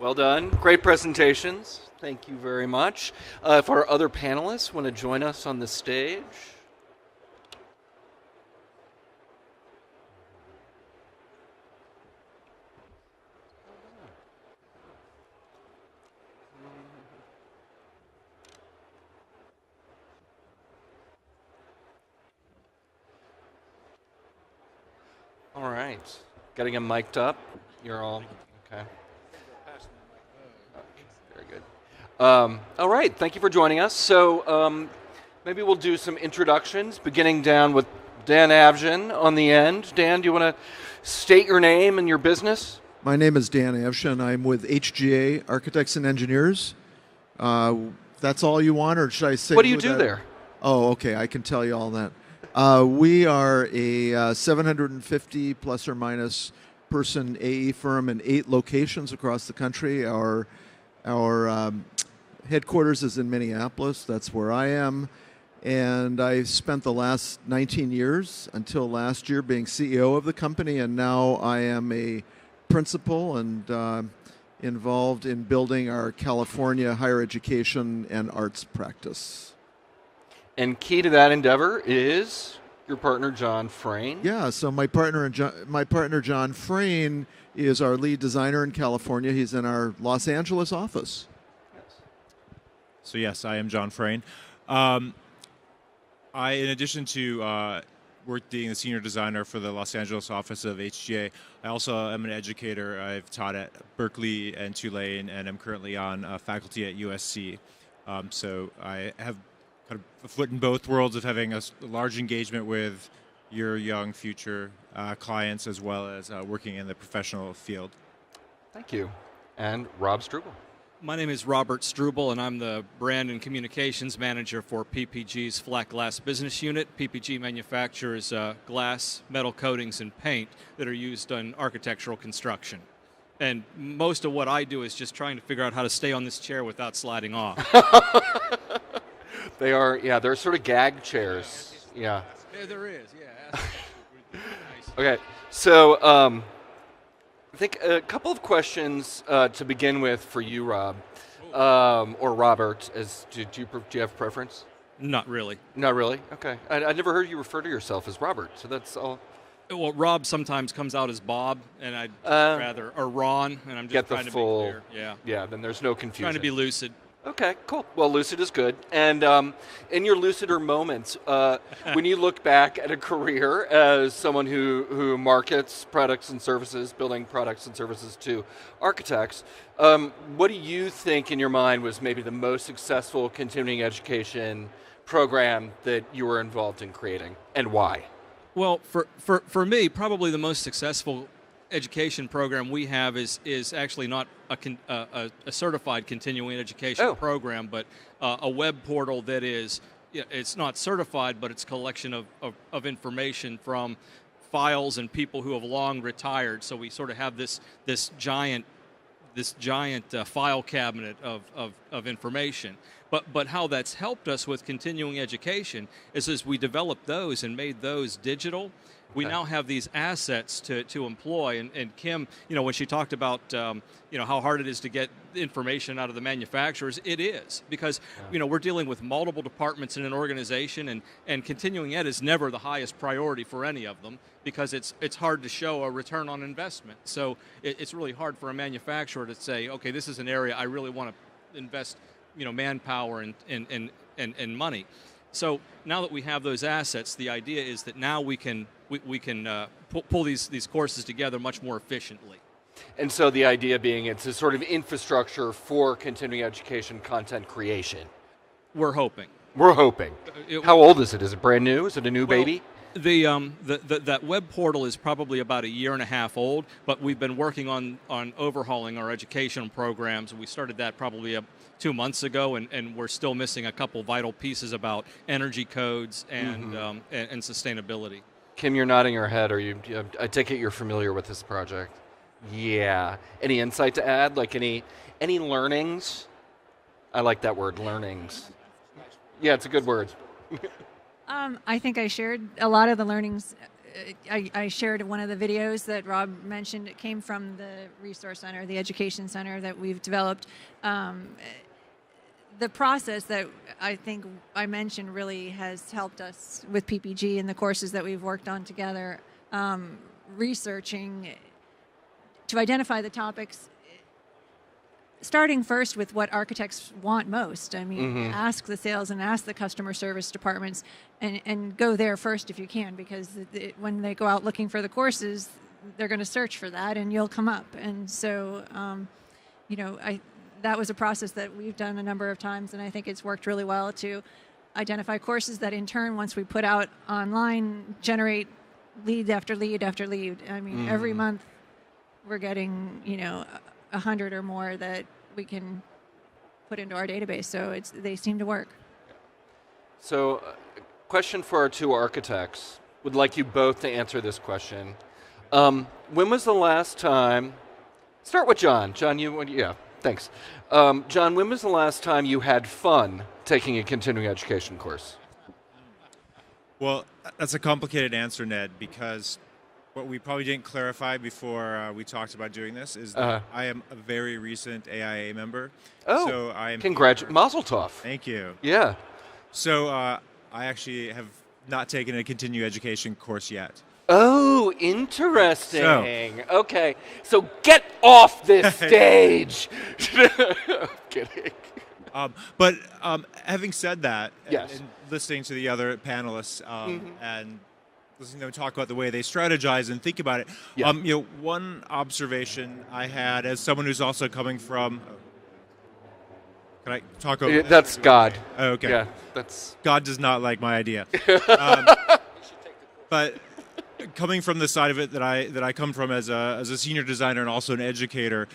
Well done. Great presentations. Thank you very much. If our other panelists want to join us on the stage. All right. Getting them mic'd up. You're all okay. Very good. All right. Thank you for joining us. So maybe we'll do some introductions, beginning down with Dan Avshin on the end. Dan, do you want to state your name and your business? My name is Dan Avshin. I'm with HGA Architects and Engineers. That's all you want, or should I say? What do you do there? Oh, okay. I can tell you all that. We are a 750 plus or minus person AE firm in 8 locations across the country. Our headquarters is in Minneapolis. That's where I am. And I spent the last 19 years until last year being CEO of the company, and now I am a principal and involved in building our California higher education and arts practice. And key to that endeavor is your partner, John Frayne. Yeah, so my partner John Frayne is our lead designer in California. He's in our Los Angeles office. So yes, I am John Frayne. In addition to being the senior designer for the Los Angeles office of HGA, I also am an educator. I've taught at Berkeley and Tulane, and I'm currently on faculty at USC. So I have kind of a foot in both worlds of having a large engagement with your young future clients, as well as working in the professional field. Thank you. And Rob Struble. My name is Robert Struble, and I'm the brand and communications manager for PPG's Flat Glass business unit. PPG manufactures glass, metal coatings, and paint that are used in architectural construction. And most of what I do is just trying to figure out how to stay on this chair without sliding off. They are, they're sort of gag chairs. Yeah. Yeah, there is, yeah. Okay, so I think a couple of questions to begin with for you, Rob, or Robert. Do you have a preference? Not really. Not really? Okay. I never heard you refer to yourself as Robert, so that's all. Well, Rob sometimes comes out as Bob, and I'd rather, or Ron, and I'm just get the trying to full, be clear. Yeah. Yeah, then there's no confusion. Trying to be lucid. Okay, cool. Well, lucid is good. And in your lucider moments, when you look back at a career as someone who markets products and services, building products and services to architects, what do you think in your mind was maybe the most successful continuing education program that you were involved in creating, and why? Well, for me, probably the most successful education program we have is actually not a certified continuing education program, but a web portal that is, it's not certified, but it's a collection of information from files and people who have long retired. So we sort of have this giant file cabinet of information. But how that's helped us with continuing education is as we developed those and made those digital, we now have these assets to employ. And Kim, when she talked about how hard it is to get information out of the manufacturers, it is, because we're dealing with multiple departments in an organization, and continuing ed is never the highest priority for any of them, because it's hard to show a return on investment. So it's really hard for a manufacturer to say, okay, this is an area I really want to invest manpower and money. So now that we have those assets, the idea is that now we can pull these courses together much more efficiently. And so the idea being it's a sort of infrastructure for continuing education content creation. We're hoping. How old is it? Is it brand new? Is it a new baby? That web portal is probably about 1.5 years old, but we've been working on overhauling our educational programs. We started that probably 2 months ago, and we're still missing a couple vital pieces about energy codes and sustainability. Kim, you're nodding your head. I take it you're familiar with this project. Yeah. Any insight to add? Like any learnings? I like that word, learnings. Yeah, it's a good word. I think I shared a lot of the learnings I shared one of the videos that Rob mentioned. It came from the resource center, the education center that we've developed. The process that I think I mentioned really has helped us with PPG and the courses that we've worked on together, researching to identify the topics, starting first with what architects want most. I mean, ask the sales and ask the customer service departments and go there first if you can, because when they go out looking for the courses, they're going to search for that and you'll come up. And so, that was a process that we've done a number of times, and I think it's worked really well to identify courses that in turn, once we put out online, generate lead after lead after lead. I mean, every month we're getting, 100 or more that we can put into our database. So they seem to work. So, question for our two architects. Would like you both to answer this question. When was the last time? Start with John. John, yeah. Thanks. John, when was the last time you had fun taking a continuing education course? Well, that's a complicated answer, Ned, because what we probably didn't clarify before we talked about doing this is that I am a very recent AIA member. Oh, so I am Mazel tov. Thank you. Yeah. So I actually have not taken a continuing education course yet. Oh, interesting. Okay, so get off this stage. I'm kidding. But having said that, yes. and listening to the other panelists and listening to them talk about the way they strategize and think about it, one observation I had as someone who's also coming from. Can I talk over? That's God. Oh, okay. Yeah, God does not like my idea. But coming from the side of it that I come from as a senior designer and also an educator,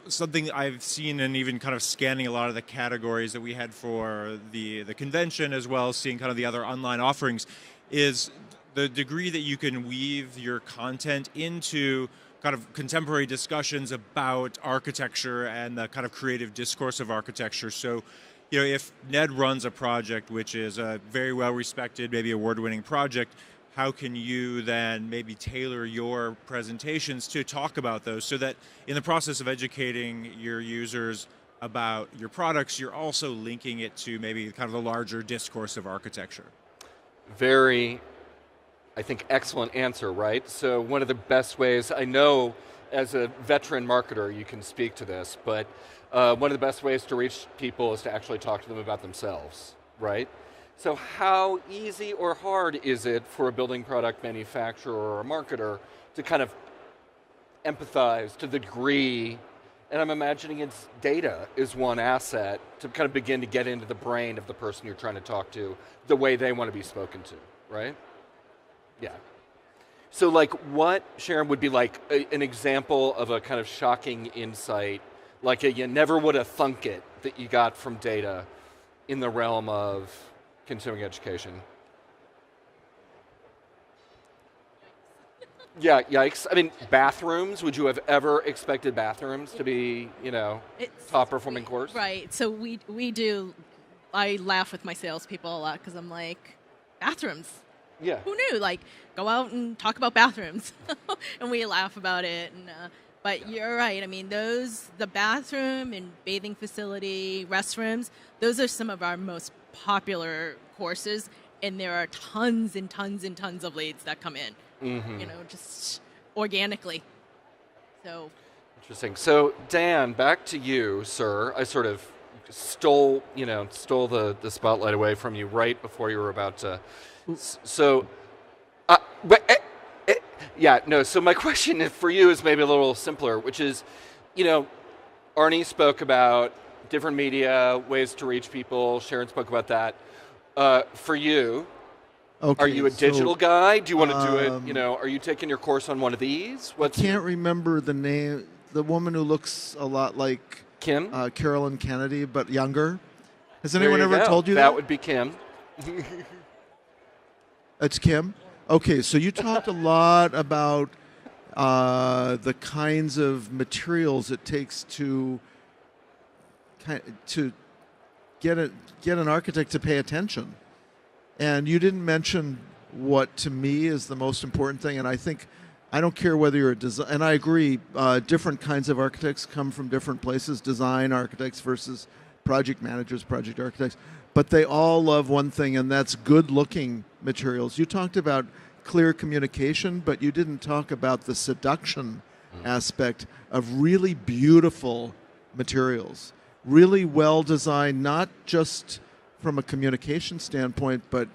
something I've seen and even kind of scanning a lot of the categories that we had for the convention, as well as seeing kind of the other online offerings, is the degree that you can weave your content into kind of contemporary discussions about architecture and the kind of creative discourse of architecture. So, if Ned runs a project which is a very well-respected, maybe award-winning project, how can you then maybe tailor your presentations to talk about those so that in the process of educating your users about your products, you're also linking it to maybe kind of the larger discourse of architecture? Very, I think, excellent answer, right? So one of the best ways, I know as a veteran marketer you can speak to this, but one of the best ways to reach people is to actually talk to them about themselves, right? So how easy or hard is it for a building product manufacturer or a marketer to kind of empathize to the degree, and I'm imagining it's data is one asset, to kind of begin to get into the brain of the person you're trying to talk to, the way they want to be spoken to, right? Yeah. So like what, Sharon, would be like an example of a kind of shocking insight, like you never would have thunk it that you got from data in the realm of continuing education? Yeah, yikes. I mean, bathrooms, would you have ever expected bathrooms to be, top performing course? Right, so we do, I laugh with my salespeople a lot because I'm like, bathrooms? Yeah. Who knew? Like, go out and talk about bathrooms. And we laugh about it. But you're right. I mean, the bathroom and bathing facility, restrooms, those are some of our most popular courses, and there are tons and tons and tons of leads that come in, just organically. So interesting. So Dan, back to you, sir. I sort of stole the spotlight away from you right before you were about to. So, So my question for you is maybe a little simpler, which is, Arnie spoke about different media, ways to reach people. Sharon spoke about that. For you, okay, are you a digital guy? Do you want to do it? Are you taking your course on one of these? I can't remember the name. The woman who looks a lot like Kim, Carolyn Kennedy, but younger. Has anyone ever told you that? That would be Kim. It's Kim? Okay, so you talked a lot about the kinds of materials it takes to get an architect to pay attention. And you didn't mention what to me is the most important thing. And I don't care whether you're a design, and I agree, different kinds of architects come from different places, design architects versus project managers, project architects, but they all love one thing, and that's good-looking materials. You talked about clear communication, but you didn't talk about the seduction aspect of really beautiful materials, really well designed, not just from a communication standpoint, but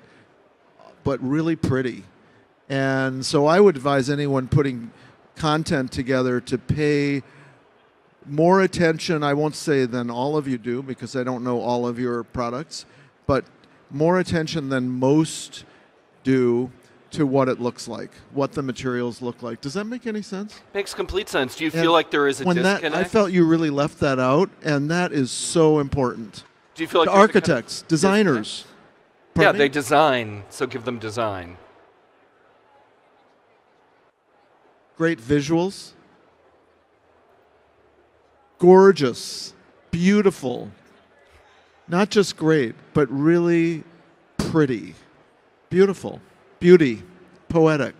really pretty. And so I would advise anyone putting content together to pay more attention, I won't say than all of you do, because I don't know all of your products, but more attention than most do to what it looks like, what the materials look like. Does that make any sense? Makes complete sense. Do you feel like there is a disconnect? I felt you really left that out, and that is so important. Do you feel like to architects, designers? Yeah, they design, so give them design. Great visuals. Gorgeous. Beautiful. Not just great, but really pretty. Beautiful. Beauty. Poetic.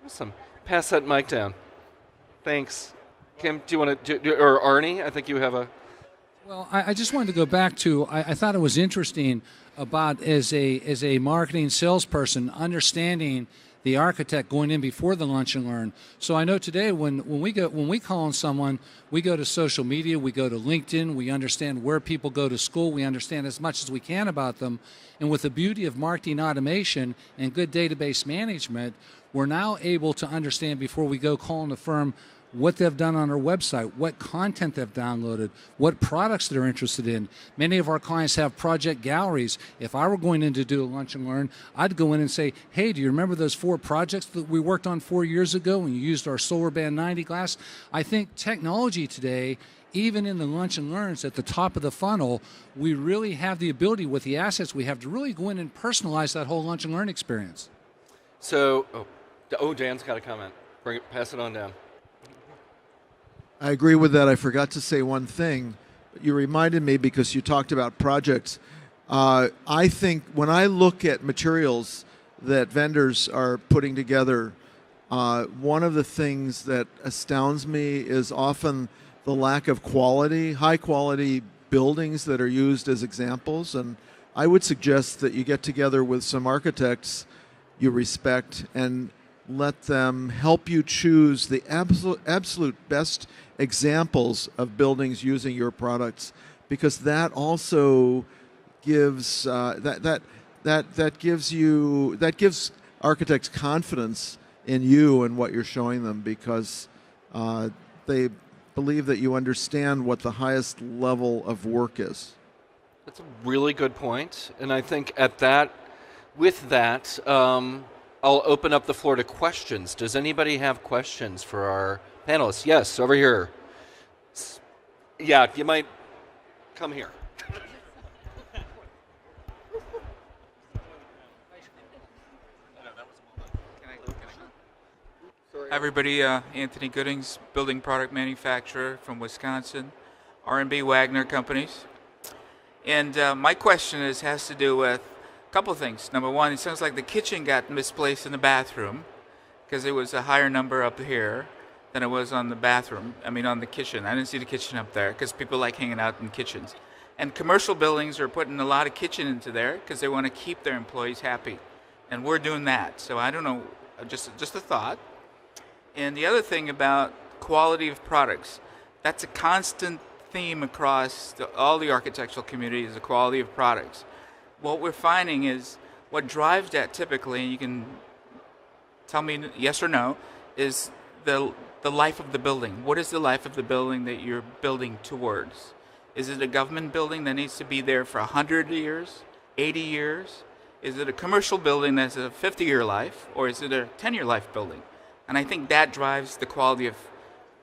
Awesome. Pass that mic down. Thanks. Kim, do you want to, or Arnie, I think you have a... Well, I just wanted to go back to, I thought it was interesting about as a marketing salesperson, understanding the architect going in before the lunch and learn. So I know today when we call on someone, we go to social media, we go to LinkedIn, we understand where people go to school, we understand as much as we can about them. And with the beauty of marketing automation and good database management, we're now able to understand before we go calling the firm what they've done on our website, what content they've downloaded, what products they're interested in. Many of our clients have project galleries. If I were going in to do a lunch and learn, I'd go in and say, hey, do you remember those 4 projects that we worked on 4 years ago when you used our SolarBand 90 glass? I think technology today, even in the lunch and learns at the top of the funnel, we really have the ability with the assets we have to really go in and personalize that whole lunch and learn experience. So, Dan's got a comment. Pass it on down. I agree with that. I forgot to say one thing. You reminded me because you talked about projects. I think when I look at materials that vendors are putting together, one of the things that astounds me is often the lack of quality, high-quality buildings that are used as examples. And I would suggest that you get together with some architects you respect and let them help you choose the absolute best examples of buildings using your products, because that also gives that gives architects confidence in you and what you're showing them, because they believe that you understand what the highest level of work is. That's a really good point, and I think with that, I'll open up the floor to questions. Does anybody have questions for our panelists? Yes, over here. Yeah, you might come here. Hi everybody, Anthony Goodings, building product manufacturer from Wisconsin, R&B Wagner Companies. And my question has to do with a couple of things. Number one, it sounds like the kitchen got misplaced in the bathroom because it was a higher number up here than it was on the bathroom. I mean, on the kitchen. I didn't see the kitchen up there because people like hanging out in kitchens. And commercial buildings are putting a lot of kitchen into there because they want to keep their employees happy. And we're doing that. So I don't know, just a thought. And the other thing about quality of products, that's a constant theme across all the architectural community, is the quality of products. What we're finding is what drives that typically, and you can tell me yes or no, is the life of the building. What is the life of the building that you're building towards? Is it a government building that needs to be there for 100 years, 80 years? Is it a commercial building that's a 50-year life, or is it a 10-year life building? And I think that drives the quality of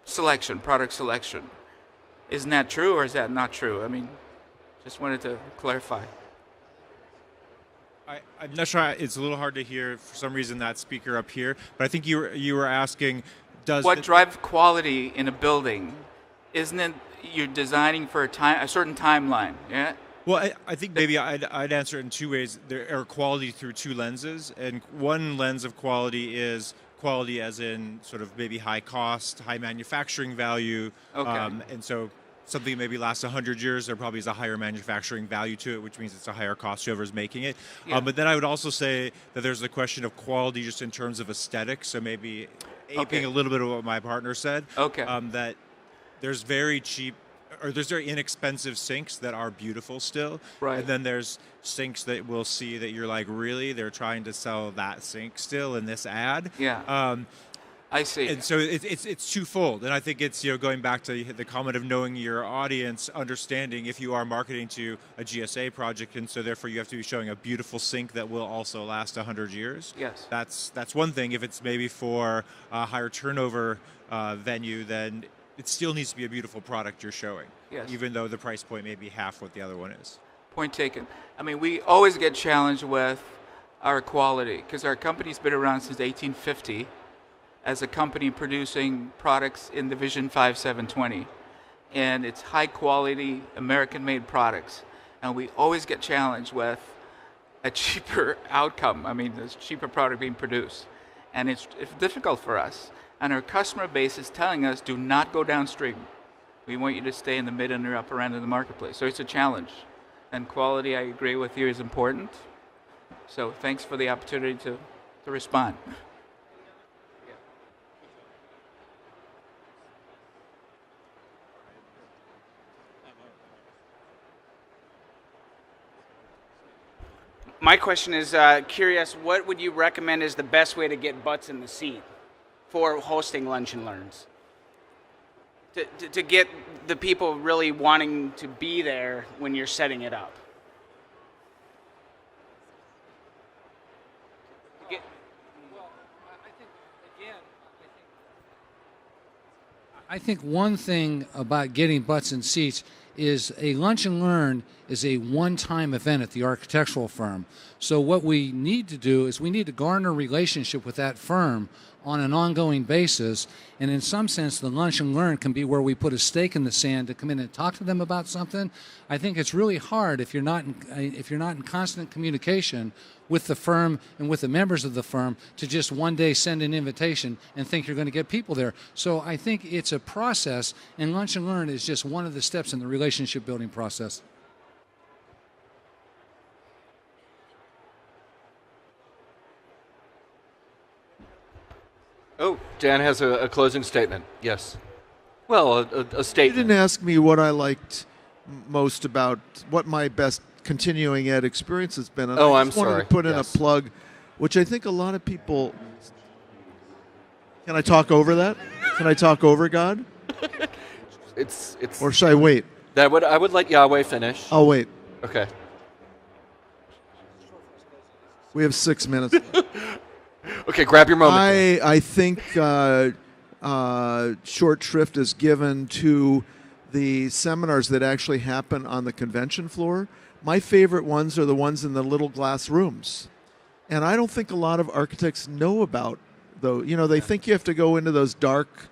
selection, product selection. Isn't that true, or is that not true? I mean, just wanted to clarify. I'm not sure. It's a little hard to hear for some reason, that speaker up here. But I think you were asking, what drives quality in a building? Isn't it you're designing for a certain timeline? Yeah. Well, I think maybe I'd answer it in two ways. There are quality through two lenses, and one lens of quality is quality as in sort of maybe high cost, high manufacturing value, and so something that maybe lasts 100 years, there probably is a higher manufacturing value to it, which means it's a higher cost to whoever's making it. Yeah. But then I would also say that there's the question of quality just in terms of aesthetics, so maybe aping a little bit of what my partner said, that there's very cheap, or there's very inexpensive sinks that are beautiful still, right? And then there's sinks that we'll see that you're like, really? They're trying to sell that sink still in this ad? Yeah. I see. And so it's twofold, and I think it's going back to the comment of knowing your audience, understanding if you are marketing to a GSA project, and so therefore you have to be showing a beautiful sink that will also last 100 years. Yes. That's one thing. If it's maybe for a higher turnover venue, then it still needs to be a beautiful product you're showing, even though the price point may be half what the other one is. Point taken. I mean, we always get challenged with our quality because our company's been around since 1850. As a company producing products in the Vision 5720. And it's high quality American-made products. And we always get challenged with a cheaper outcome. I mean, there's cheaper product being produced. And it's difficult for us. And our customer base is telling us, do not go downstream. We want you to stay in the mid and the upper end of the marketplace. So it's a challenge. And quality, I agree with you, is important. So thanks for the opportunity to respond. My question is curious, what would you recommend is the best way to get butts in the seat for hosting Lunch and Learns? To get the people really wanting to be there when you're setting it up. I think one thing about getting butts in seats is a Lunch and Learn is a one-time event at the architectural firm. So what we need to do is we need to garner a relationship with that firm on an ongoing basis, and in some sense the Lunch and Learn can be where we put a stake in the sand to come in and talk to them about something. I think it's really hard if you're not in constant communication with the firm and with the members of the firm to just one day send an invitation and think you're going to get people there. So I think it's a process, and Lunch and Learn is just one of the steps in the relationship building process. Oh, Dan has a closing statement. Yes. Well, a statement. You didn't ask me what I liked most about what my best continuing ed experience has been. And I just wanted to put in a plug, which I think a lot of people. Can I talk over that? Can I talk over God? It's. Or should I wait? I would let Yahweh finish. I'll wait. Okay. We have 6 minutes. Okay, grab your moment. I think short shrift is given to the seminars that actually happen on the convention floor. My favorite ones are the ones in the little glass rooms. And I don't think a lot of architects know about those. You know, they think you have to go into those dark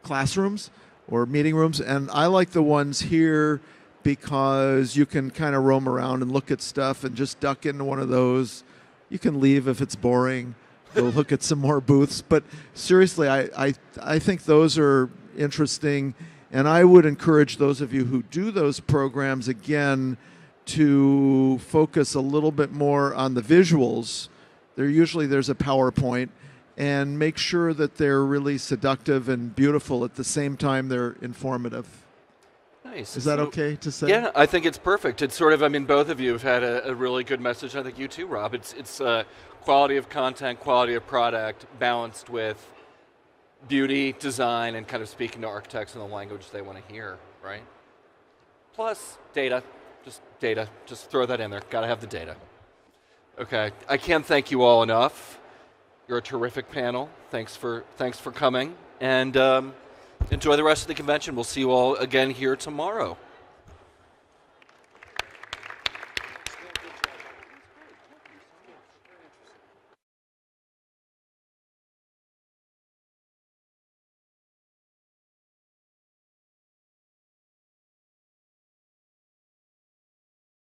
classrooms or meeting rooms. And I like the ones here because you can kind of roam around and look at stuff and just duck into one of those. You can leave if it's boring. Go look at some more booths. But seriously, I think those are interesting. And I would encourage those of you who do those programs, again, to focus a little bit more on the visuals. There's a PowerPoint, and make sure that they're really seductive and beautiful at the same time they're informative. Nice. Is that okay to say? Yeah, I think it's perfect. It's sort of, I mean, both of you have had a really good message. I think you too, Rob. It's quality of content, quality of product, balanced with beauty, design, and kind of speaking to architects in the language they want to hear, right? Plus data. Just throw that in there. Got to have the data. Okay. I can't thank you all enough. You're a terrific panel. Thanks for coming. And enjoy the rest of the convention. We'll see you all again here tomorrow.